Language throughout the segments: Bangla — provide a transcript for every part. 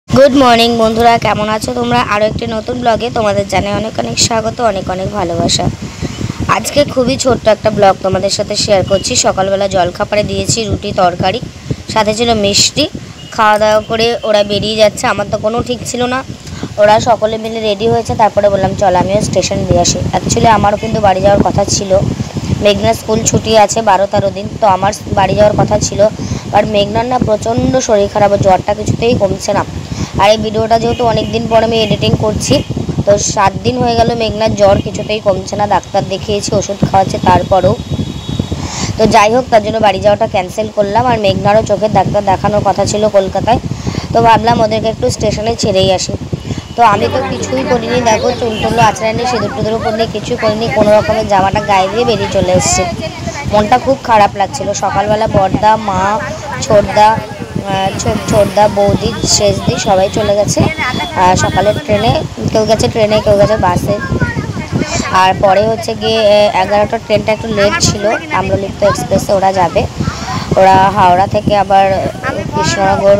গুড মর্নিং বন্ধুরা, কেমন আছো তোমরা? আরও একটি নতুন ব্লগে তোমাদের জানাই অনেক অনেক স্বাগত, অনেক অনেক ভালোবাসা। আজকে খুবই ছোট্ট একটা ব্লগ তোমাদের সাথে শেয়ার করছি। সকালবেলা জলখাবারে দিয়েছি রুটি তরকারি, সাথে ছিল মিষ্টি। খাওয়া দাওয়া করে ওরা বেরিয়ে যাচ্ছে। আমার তো কোনো ঠিক ছিল না, ওরা সকলে মিলে রেডি হয়েছে। তারপরে বললাম চল আমিও স্টেশন দিয়ে আসি। অ্যাকচুয়ালি আমারও কিন্তু বাড়ি যাওয়ার কথা ছিল। মেঘনার স্কুল ছুটি আছে 12-13 দিন, তো আমার বাড়ি যাওয়ার কথা ছিল। আর মেঘনার না প্রচণ্ড শরীর খারাপ, জ্বরটা কিছুতেই কমছে না। আর এই ভিডিওটা যেহেতু অনেক দিন পর আমি এডিটিং করছি, তো 7 দিন হয়ে গেল মেঘনার জ্বর কিছুতেই কমছে না। ডাক্তার দেখিয়েছি, ওষুধ খাওয়াচ্ছে, তারপরেও। তো যাই হোক, তার জন্য বাড়ি যাওয়াটা ক্যান্সেল করলাম। আর মেঘনারও চোখের ডাক্তার দেখানোর কথা ছিল কলকাতায়, তো ভাবলাম ওদেরকে একটু স্টেশনে ছেড়েই আসি। তো আমি তো কিছুই করিনি, দেখো চুল টুলো আঁচড়াইনি, সিঁদুর টুদুর উপর নিয়ে কিছুই করিনি, কোনো রকমের জামাটা গায়ে দিয়ে বেরিয়ে চলে এসেছি। মনটা খুব খারাপ লাগছিল। সকালবেলা বড়দা, মা, ছোটদা, বৌদি, শেষদি সবাই চলে গেছে সকালের ট্রেনে। কেউ গেছে ট্রেনে, কেউ গেছে বাসে। আর পরে হচ্ছে গিয়ে 11টার ট্রেনটা একটু লেট ছিল, আম্রলিপ্ত এক্সপ্রেসে ওরা যাবে। ওরা হাওড়া থেকে আবার কৃষ্ণনগর,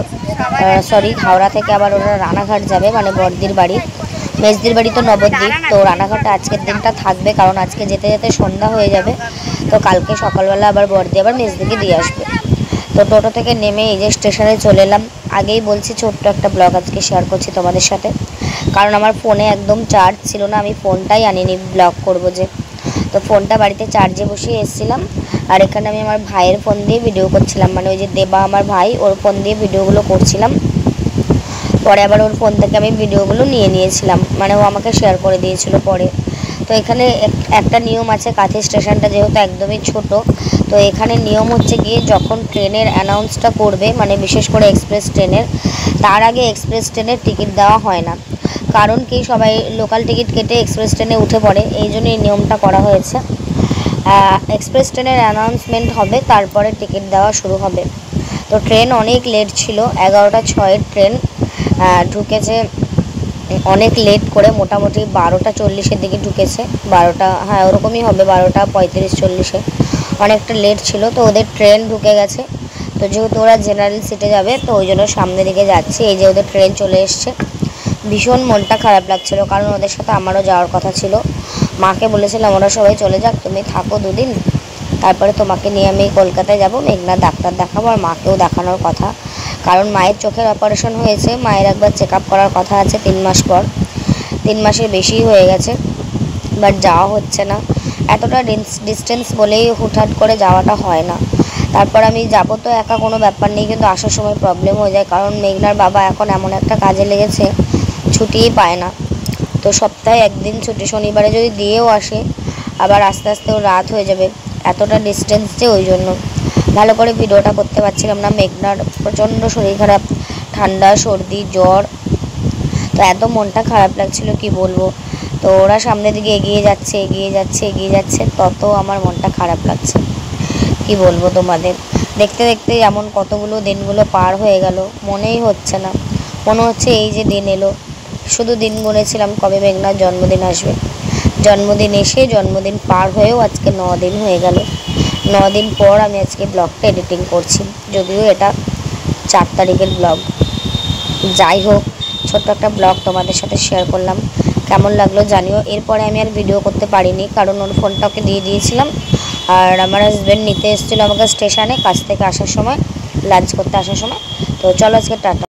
হাওড়া থেকে আবার ওরা রানাঘাট যাবে, মানে বড়দির বাড়ি। মেজদির বাড়ি তো নবদ্বীপ, তো রানাঘাটে আজকের দিনটা থাকবে, কারণ আজকে যেতে যেতে সন্ধ্যা হয়ে যাবে। তো কালকে সকালবেলা আবার বড়দি আবার মেজদিকে দিয়ে আসবে। তো টোটো থেকে নেমে এই যে স্টেশনে চলে এলাম। আগেই বলছি ছোট্ট একটা ব্লগ আজকে শেয়ার করছি তোমাদের সাথে, কারণ আমার ফোনে একদম চার্জ ছিল না, আমি ফোনটাই আনিনি ব্লগ করব যে। তো ফোনটা বাড়িতে চার্জে বসিয়ে এসেছিলাম। আর এখানে আমি আমার ভাইয়ের ফোন দিয়ে ভিডিও করছিলাম, মানে ওই যে দেবা আমার ভাই, ওর ফোন দিয়ে ভিডিওগুলো করছিলাম। পরে আবার ওর ফোন থেকে আমি ভিডিওগুলো নিয়েছিলাম, মানে ও আমাকে শেয়ার করে দিয়েছিল পরে। তো এখানে একটা নিয়ম আছে, কাঁথি স্টেশনটা যেহেতু একদমই ছোট, তো এখানে নিয়ম হচ্ছে গিয়ে যখন ট্রেনের অ্যানাউন্সটা করবে, মানে বিশেষ করে এক্সপ্রেস ট্রেনের, তার আগে এক্সপ্রেস ট্রেনের টিকিট দেওয়া হয় না। কারণ কি, সবাই লোকাল টিকিট কেটে এক্সপ্রেস ট্রেনে উঠে পড়ে, এই জন্য এই নিয়মটা করা হয়েছে। এক্সপ্রেস ট্রেনের অ্যানাউন্সমেন্ট হবে, তারপরে টিকিট দেওয়া শুরু হবে। তো ট্রেন অনেক লেট ছিল, 11টা 6-এর ট্রেন ঢুকেছে অনেক লেট করে, মোটামুটি 12টা 40-এর দিকে ঢুকেছে। 12টা, হ্যাঁ ওরকমই হবে, 12টা 35-40-এ, অনেকটা লেট ছিল। তো ওদের ট্রেন ঢুকে গেছে। তো যেহেতু ওরা জেনারেল সিটে যাবে, তো ওই জন্য সামনের দিকে যাচ্ছি। এই যে ওদের ট্রেন চলে এসছে। ভীষণ মনটা খারাপ লাগছিল, কারণ ওদের সাথে আমারও যাওয়ার কথা ছিল। মাকে বলেছিলাম ওরা সবাই চলে যাক, তুমি থাকো 2 দিন, তারপরে তোমাকে নিয়ে আমি কলকাতায় যাব, মেঘনার ডাক্তার দেখাবো। আর মাকেও দেখানোর কথা, কারণ মায়ের চোখের অপারেশন হয়েছে, মায়ের একবার চেক আপ করার কথা আছে 3 মাস পর। 3 মাসের বেশি হয়ে গেছে, বাট যাওয়া হচ্ছে না। এতটা ডিস্টেন্স বলেই হুটহাট করে যাওয়াটা হয় না। তারপর আমি যাবো তো একা, কোনো ব্যাপার নেই, কিন্তু আসার সময় প্রবলেম হয়ে যায়, কারণ মেঘনার বাবা এখন এমন একটা কাজে লেগেছে, ছুটিই পায় না। তো সপ্তাহে 1 দিন ছুটি, শনিবারে যদি দিয়েও আসে, আবার আস্তে আস্তে ও রাত হয়ে যাবে, এতটা ডিস্টেন্স যে, ওই জন্য ভালো করে ভিডিওটা করতে পারছিলাম না। মেঘনার প্রচণ্ড শরীর খারাপ, ঠান্ডা, সর্দি, জ্বর, তো এত মনটা খারাপ লাগছিল কি বলবো। তো ওরা সামনের দিকে এগিয়ে যাচ্ছে, তত আমার মনটা খারাপ লাগছে, কি বলবো তোমাদের। দেখতে দেখতে এমন কতগুলো দিনগুলো পার হয়ে গেল, মনেই হচ্ছে না। মনে হচ্ছে এই যে দিন এলো, শুধু দিন গুনেছিলাম কবে মেঘনার জন্মদিন আসবে। জন্মদিন এসে, জন্মদিন পার হয়েও আজকে 9 দিন হয়ে গেল। 9 দিন পর আমি আজকে ব্লগটা এডিটিং করছি, যদিও এটা 4 তারিখের ব্লগ। যাই হোক, ছোট্ট একটা ব্লগ তোমাদের সাথে শেয়ার করলাম, কেমন লাগলো জানিও। এরপরে আমি আর ভিডিও করতে পারিনি, কারণ ওর ফোনটা ওকে দিয়ে দিয়েছিলাম। আর আমার হাজব্যান্ড নিতে এসেছিলো আমাকে স্টেশনে, কাছ থেকে আসার সময়, লাঞ্চ করতে আসার সময়। তো চলো আজকে টাটা।